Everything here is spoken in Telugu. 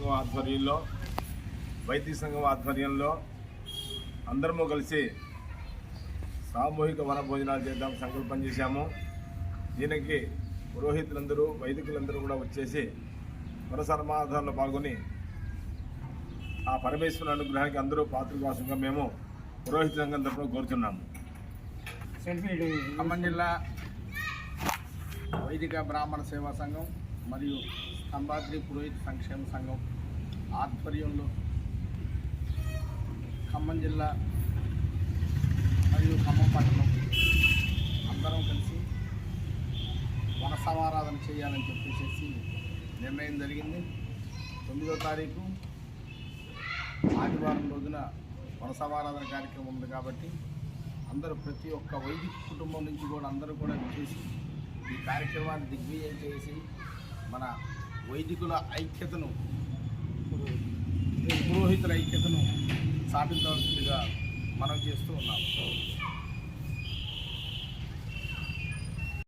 సంఘం ఆధ్వర్యంలో వైదిక సంఘం ఆధ్వర్యంలో అందరము కలిసి సామూహిక వన భోజనాలు చేద్దాం సంకల్పం చేశాము. దీనికి పురోహితులందరూ వైదికులందరూ కూడా వచ్చేసి వన సమాధానంలో పాల్గొని ఆ పరమేశ్వరుని అనుగ్రహానికి అందరూ పాత్రవాసంగా మేము పురోహిత సంఘం తరఫున కోరుతున్నాము. ఖమ్మం జిల్లా వైదిక బ్రాహ్మణ సేవా సంఘం మరియు స్తంభాద్రి పురోహిత సంక్షేమ సంఘం ఆధ్వర్యంలో ఖమ్మం జిల్లా మరియు ఖమ్మం పట్టణం అందరం కలిసి వన సమారాధన చేయాలని చెప్పేసి నిర్ణయం జరిగింది. 9వ తారీఖు ఆదివారం రోజున వన సమారాధన కార్యక్రమం ఉంది కాబట్టి అందరూ ప్రతి ఒక్క వైదిక కుటుంబం నుంచి కూడా అందరూ కూడా చేసి ఈ కార్యక్రమాన్ని దిగ్విజయం చేసి మన వైదికుల ఐక్యతను పురోహితుల ఐక్యతను సాధించవలసిందిగా మనం చేస్తూ ఉన్నాము.